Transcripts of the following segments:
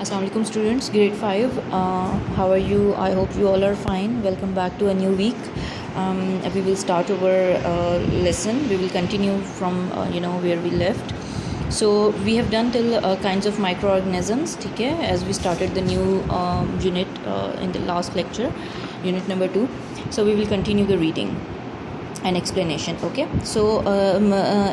Assalamualaikum students, grade 5. How are you? I hope you all are fine. Welcome back to a new week. We will start our lesson. We will continue from where we left. So we have done till kinds of microorganisms, okay, as we started the new unit in the last lecture, unit number 2. So we will continue the reading and explanation. Okay, so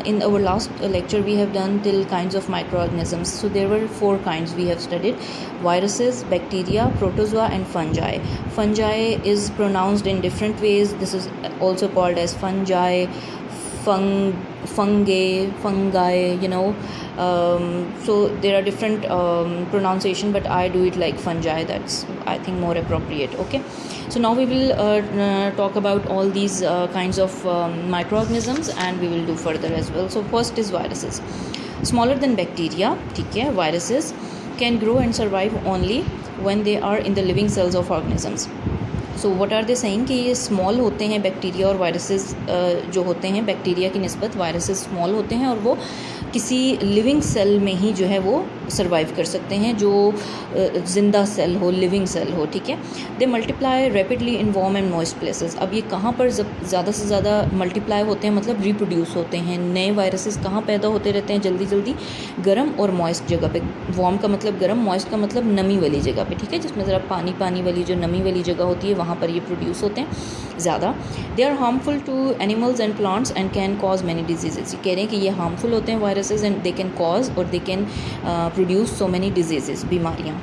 in our last lecture we have done till kinds of microorganisms. So there were 4 kinds we have studied: viruses, bacteria, protozoa and fungi. Fungi is pronounced in different ways. This is also called as fungi, fungi, so there are different pronunciation, but I do it like fungi. That's, I think, more appropriate. Okay, so now we will talk about all these kinds of microorganisms, and we will do further as well. So first is viruses. Smaller than bacteria, okay, viruses can grow and survive only when they are in the living cells of organisms. So what are they saying कि ये small होते हैं bacteria और viruses जो होते हैं, bacteria की निस्बत वायरसेस स्मॉल होते हैं और वो किसी लिविंग सेल में ही जो है वो सर्वाइव कर सकते हैं, जो ज़िंदा सेल हो, लिविंग सेल हो. ठीक है. दे multiply rapidly in warm and moist places. अब ये कहाँ पर ज़्यादा से ज़्यादा मल्टीप्लाई होते हैं, मतलब रिप्रोड्यूस होते हैं. नए वायरसेस कहाँ पैदा होते रहते हैं जल्दी जल्दी? गर्म और मॉइस्ट जगह पे. वार्म का मतलब गर्म, मॉइस्ट का मतलब नमी वाली जगह पे. ठीक है, जिसमें ज़रा पानी पानी वाली जो नमी वाली जगह होती है वहाँ पर ये प्रोड्यूस होते हैं ज़्यादा. They are harmful to animals and plants and can cause many diseases. कह रहे हैं कि ये हार्मफुल होते हैं viruses and they can cause और they can produce so many diseases, बीमारियाँ.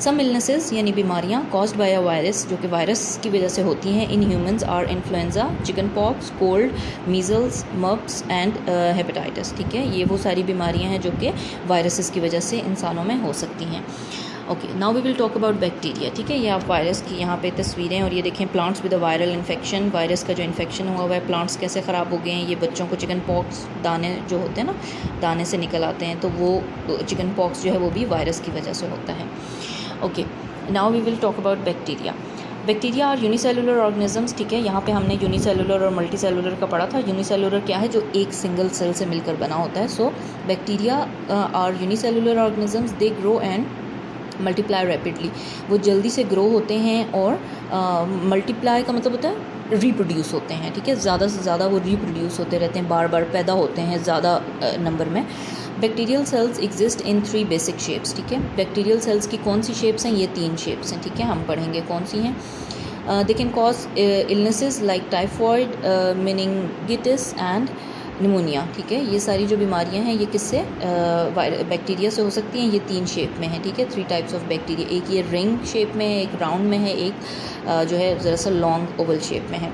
सम इलनेसेस यानी बीमारियाँ कॉज्ड बाय अ वायरस, जो कि वायरस की वजह से होती हैं, in humans are influenza, chicken pox, cold, measles, mumps and hepatitis. ठीक है, ये वो सारी बीमारियाँ हैं जो कि वायरसेस की वजह से इंसानों में हो सकती हैं. Okay, now we will talk about bacteria. ठीक है, ये आप वायरस की यहाँ पे तस्वीरें, और ये देखें plants with a viral infection. Virus का जो इन्फेक्शन हुआ हुआ है, प्लांट्स कैसे ख़राब हो गए हैं. ये बच्चों को चिकन पॉक्स, दाने जो होते हैं ना, दाने से निकल आते हैं, तो वो चिकन पॉक्स जो है वो भी वायरस की वजह से होता है. Okay, now we will talk about bacteria. Bacteria और यूनिसेलुलर ऑर्गेनिजम्स. ठीक है, यहाँ पे हमने यूनिसेलुलर और मल्टी सेलुलर का पढ़ा था. यूनिसेलुलर क्या है? जो एक सिंगल सेल से मिलकर बना होता है. सो बैक्टीरिया और unicellular organisms, they grow and multiply rapidly. वो जल्दी से ग्रो होते हैं और मल्टीप्लाई का मतलब होता है रिप्रोड्यूस होते हैं. ठीक है, ज़्यादा से ज़्यादा वो रिप्रोड्यूस होते रहते हैं, बार बार पैदा होते हैं ज़्यादा नंबर में. Bacterial cells exist in 3 basic shapes. ठीक है, बैक्टीरियल सेल्स की कौन सी शेप्स हैं? ये 3 शेप्स हैं. ठीक है, हम पढ़ेंगे कौन सी हैं. दे can cause illnesses like typhoid, meningitis and pneumonia. ठीक है, ये सारी जो बीमारियां हैं ये किससे? बैक्टीरिया से हो सकती हैं. ये 3 शेप में है. ठीक है, 3 टाइप्स ऑफ बैक्टीरिया. एक ये रिंग शेप में है, एक राउंड में है, एक जो है ज़रा सा लॉन्ग ओवल शेप में है.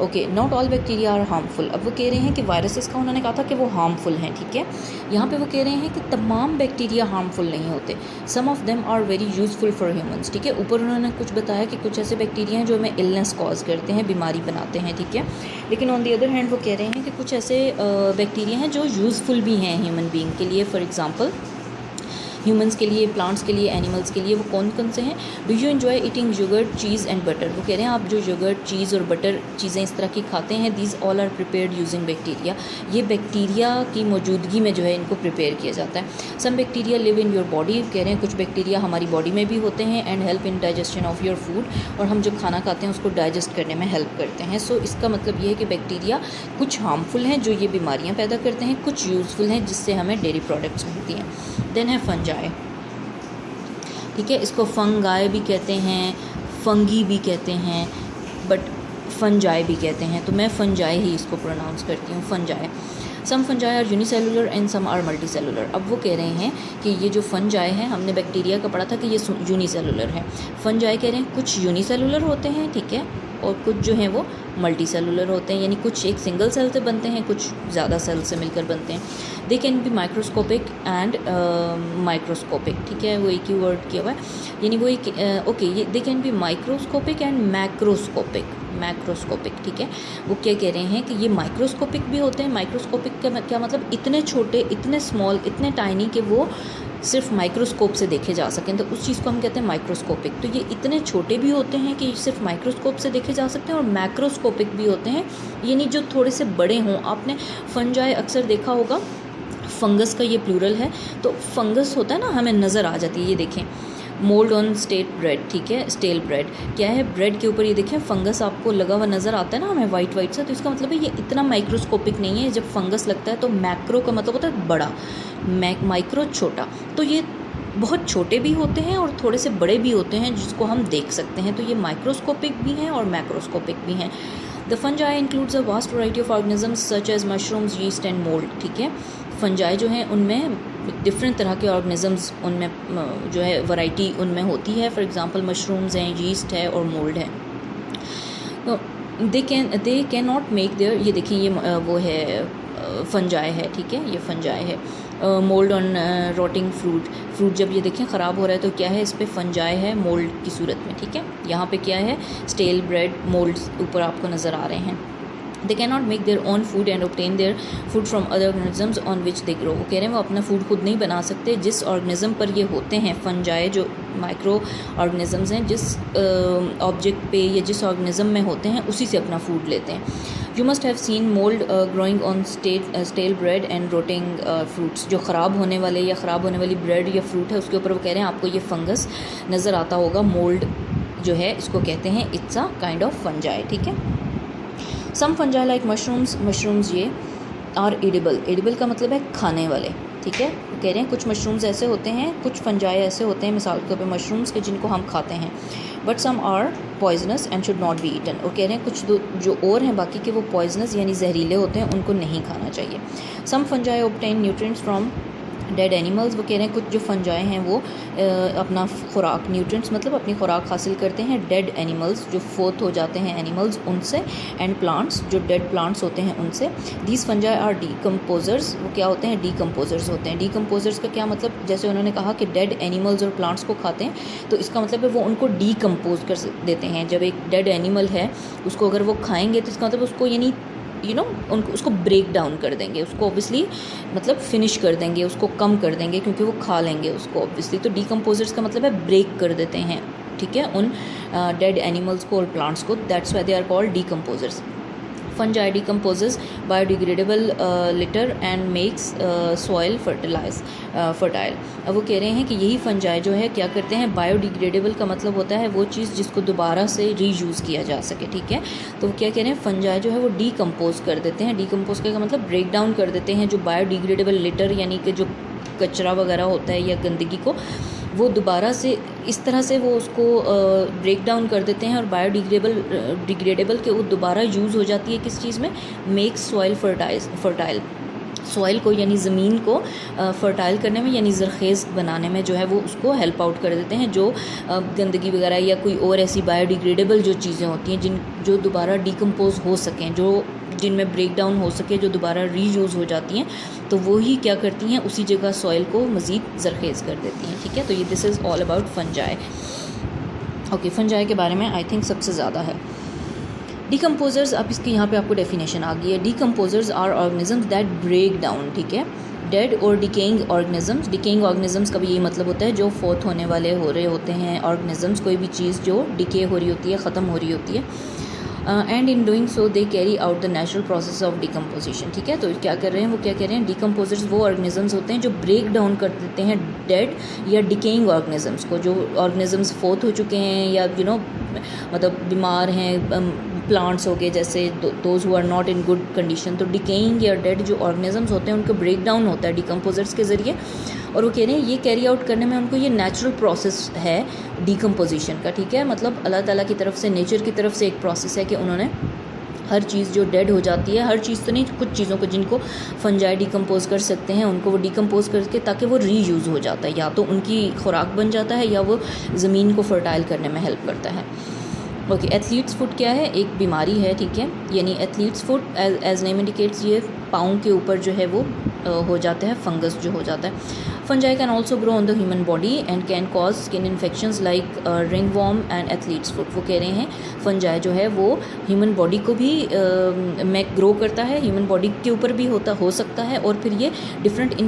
Okay, not all bacteria are harmful. अब वो कह रहे हैं कि वायरसेस का उन्होंने कहा था कि वो हार्मफुल हैं. ठीक है, यहाँ पे वो कह रहे हैं कि तमाम बैक्टीरिया हार्मफुल नहीं होते. Some of them are very useful for humans. ठीक है, ऊपर उन्होंने कुछ बताया कि कुछ ऐसे बैक्टीरिया हैं जो हमें इलनेस कॉज करते हैं, बीमारी बनाते हैं. ठीक है, लेकिन ऑन दी अदर हैंड वो कह रहे हैं कि कुछ ऐसे बैक्टीरिया हैं जो यूज़फुल भी हैं ह्यूमन बीइंग के लिए. फॉर एग्जांपल ह्यूमंस के लिए, प्लांट्स के लिए, एनिमल्स के लिए. वो कौन कौन से हैं? Do you enjoy eating yogurt, cheese and butter. वो कह रहे हैं आप जो योगर्ट, चीज़ और बटर चीज़ें इस तरह की खाते हैं, these all are prepared using bacteria. ये बैक्टीरिया की मौजूदगी में जो है इनको प्रिपेयर किया जाता है. Some bacteria live in your body. कह रहे हैं कुछ बैक्टीरिया हमारी बॉडी में भी होते हैं. And help in digestion of your food. और हम जो खाना खाते हैं उसको डाइजेस्ट करने में हेल्प करते हैं. सो इसका मतलब ये है कि बैक्टीरिया कुछ हार्मफुल हैं जो ये बीमारियाँ पैदा करते हैं, कुछ यूज़फुल हैं जिससे हमें डेयरी प्रोडक्ट्स मिलती हैं. देन है फंजाई. ठीक है, इसको फंगाई भी कहते हैं, फंगी भी कहते हैं, बट फंजाई भी कहते हैं. तो मैं फंजाई ही इसको प्रोनाउंस करती हूँ, fungi. Some fungi are unicellular and some are multicellular. अब वो कह रहे हैं कि ये जो फंजाई है, हमने बैक्टीरिया का पढ़ा था कि ये यूनिसेलुलर है. फंजाई कह रहे हैं कुछ यूनिसेलुलर होते हैं, ठीक है, और कुछ जो हैं वो मल्टी सेलुलर होते हैं, यानी कुछ एक सिंगल सेल से बनते हैं, कुछ ज़्यादा सेल से मिलकर बनते हैं. They can be microscopic and microscopic. ठीक है, वो एक ही वर्ड किया हुआ है, यानी वो एक ओके, ये they can be microscopic and macroscopic. Macroscopic, ठीक है, वो क्या कह रहे हैं कि ये माइक्रोस्कोपिक भी होते हैं. माइक्रोस्कोपिक का क्या मतलब? इतने छोटे, इतने स्मॉल, इतने टाइनी कि वो सिर्फ माइक्रोस्कोप से देखे जा सकें, तो उस चीज़ को हम कहते हैं माइक्रोस्कोपिक. तो ये इतने छोटे भी होते हैं कि सिर्फ माइक्रोस्कोप से देखे जा सकते हैं, और मैक्रोस्कोपिक भी होते हैं, यानी जो थोड़े से बड़े हों. आपने फंजाई अक्सर देखा होगा, फंगस का ये प्लूरल है, तो फंगस होता है ना, हमें नज़र आ जाती है। ये देखें, मोल्ड ऑन स्टेल ब्रेड, ठीक है, स्टेल ब्रेड क्या है, ब्रेड के ऊपर ये देखें फंगस आपको लगा हुआ नज़र आता है ना हमें वाइट वाइट से, तो इसका मतलब है ये इतना माइक्रोस्कोपिक नहीं है। जब फंगस लगता है तो मैक्रो का मतलब होता है बड़ा, माइक्रो छोटा, तो ये बहुत छोटे भी होते हैं और थोड़े से बड़े भी होते हैं जिसको हम देख सकते हैं, तो ये माइक्रोस्कोपिक भी हैं और मैक्रोस्कोपिक भी हैं। The fungi includes a vast variety of organisms such as mushrooms, yeast and mould, ठीक है। फंजाई जो हैं उनमें डिफरेंट तरह के ऑर्गेनिजम्स, उनमें जो है वैरायटी उनमें होती है। फॉर एग्जांपल मशरूम्स हैं, यीस्ट है और मोल्ड है। तो they can not make their, ये देखिए ये वो है फंजाई है, ठीक है, ये फंजाई है। मोल्ड ऑन रोटिंग फ्रूट जब ये देखें ख़राब हो रहा है तो क्या है, इस पर फंजाई है मोल्ड की सूरत में, ठीक है। यहाँ पे क्या है, स्टेल ब्रेड, मोल्ड ऊपर आपको नज़र आ रहे हैं। They can not make their own food and obtain their food from other organisms on which they grow. वो कह रहे हैं वो अपना फूड खुद नहीं बना सकते, जिस ऑर्गेनिज्म पर ये होते हैं फंजाई, जो माइक्रो ऑर्गेनिजम्स हैं, जिस ऑब्जेक्ट पे या जिस ऑर्गेनिज्म में होते हैं उसी से अपना फूड लेते हैं। You must have seen mould growing on stale bread and rotting fruits, जो ख़राब होने वाले या ख़राब होने वाली ब्रेड या फ्रूट है उसके ऊपर वो कह रहे हैं आपको ये फंगस नज़र आता होगा। मोल्ड जो है इसको कहते हैं it's a kind of fungi, ठीक है। सम फंजाई लाइक मशरूम्स ये आर एडिबल का मतलब है खाने वाले, ठीक है। कह रहे हैं कुछ मशरूम्स ऐसे होते हैं, कुछ फंजाई ऐसे होते हैं, मिसाल के तौर पे मशरूम्स के, जिनको हम खाते हैं, but some are poisonous and should not be eaten. और कह रहे हैं कुछ जो और हैं बाकी के वो पॉइजनस यानी जहरीले होते हैं, उनको नहीं खाना चाहिए। Some fungi obtain nutrients from dead animals, वो कह रहे हैं कुछ जो फंजाई हैं वो अपना खुराक, न्यूट्रिएंट्स मतलब अपनी खुराक हासिल करते हैं डेड एनिमल्स, जो फोत हो जाते हैं एनिमल्स, उनसे, एंड प्लांट्स, जो डेड प्लांट्स होते हैं उनसे। दीज फंजाई आर डीकम्पोजर्स, वो क्या होते हैं, डीकम्पोजर्स होते हैं। डीकम्पोजर्स का क्या मतलब, जैसे उन्होंने कहा कि डेड एनिमल्स और प्लांट्स को खाते हैं, तो इसका मतलब है वो उनको डीकम्पोज कर देते हैं। जब एक डेड एनिमल है उसको अगर वो खाएंगे तो इसका मतलब उसको यानी उनको उसको ब्रेक डाउन कर देंगे, उसको ऑब्वियसली मतलब फिनिश कर देंगे, उसको कम कर देंगे, क्योंकि वो खा लेंगे उसको ऑब्वियसली। तो डीकम्पोजर्स का मतलब है ब्रेक कर देते हैं, ठीक है, उन डेड एनिमल्स को और प्लांट्स को, that's why they are called decomposers. Fungi decomposes biodegradable litter and makes soil fertile. अब वो कह रहे हैं कि यही फंजाई जो है क्या करते हैं, बायोडिग्रेडेबल का मतलब होता है वो चीज़ जिसको दोबारा से रीयूज़ किया जा सके, ठीक है। तो वो क्या कह रहे हैं, फंजाई जो है वो डीकम्पोज कर देते हैं। डीकम्पोज का मतलब ब्रेक डाउन कर देते हैं जो बायोडिग्रेडेबल लिटर यानी कि जो कचरा वगैरह होता है या गंदगी को, वो दोबारा से इस तरह से वो उसको ब्रेक डाउन कर देते हैं और डिग्रेडेबल के वो दोबारा यूज़ हो जाती है किस चीज़ में, मेक सॉइल फर्टाइल, सॉइल को यानी ज़मीन को फर्टाइल करने में यानी ज़रखेज़ बनाने में जो है वो उसको हेल्प आउट कर देते हैं। जो गंदगी वगैरह या कोई और ऐसी बायोडिग्रेडेबल जो चीज़ें होती हैं जो दोबारा डिकम्पोज हो सकें, जो जिनमें ब्रेक डाउन हो सके, जो दोबारा रीयूज़ हो जाती हैं, तो वो ही क्या करती हैं, उसी जगह सॉइल को मज़ीद ज़रखेज़ कर देती हैं, ठीक है। तो ये this is all about fungi. Okay, fungi के बारे में आई थिंक सबसे ज़्यादा है। डिकम्पोजर्स, अब इसकी यहाँ पे आपको डेफिनेशन आ गई है। Decomposers are organisms that break down, ठीक है, डेड और डिकेइंग ऑर्गेनिजम्स। डिकेइंग ऑर्गेनिजम्स का भी यही मतलब होता है जो फोत होने वाले हो रहे होते हैं ऑर्गेनिजम्स, कोई भी चीज़ जो डिके हो रही होती है, ख़त्म हो रही होती है। And in doing so they carry out the natural process of decomposition, ठीक है। तो क्या कर रहे हैं, वो क्या कह रहे हैं, डिकम्पोजर्स वो ऑर्गेनिजम्स होते हैं जो ब्रेक डाउन कर देते हैं डेड या डिकेइंग ऑर्गेनिजम्स को, जो ऑर्गेनिजम्स फोत हो चुके हैं या मतलब बीमार हैं, प्लांट्स हो गए जैसे those who are not in good condition. तो डिकेइंग या डेड जो ऑर्गेनिजम्स होते हैं उनका ब्रेक डाउन होता है डिकम्पोजर्स के ज़रिए, और वो कह रहे हैं ये कैरी आउट करने में उनको ये नेचुरल प्रोसेस है डिकम्पोजिशन का, ठीक है। मतलब अल्लाह ताला की तरफ से, नेचर की तरफ से एक प्रोसेस है कि उन्होंने हर चीज़ जो डेड हो जाती है, हर चीज़ तो नहीं, कुछ चीज़ों को जिनको फंजाई डिकम्पोज कर सकते हैं उनको वो डिकम्पोज करके ताकि वो रीयूज़ हो जाता है, या तो उनकी खुराक बन जाता है या वो ज़मीन को फर्टाइल करने में हेल्प करता है। ओके, एथलीट्स फुट क्या है, एक बीमारी है, ठीक है, यानी athlete's foot as name indicates ये पाँव के ऊपर जो है वो हो जाता है, फंगस जो हो जाता है। Fungi can also grow on the human body and can cause skin infections like ringworm and athletes foot. वो कह रहे हैं फंजाई जो है वो ह्यूमन बॉडी को भी में ग्रो करता है, ह्यूमन बॉडी के ऊपर भी हो सकता है, और फिर ये डिफरेंट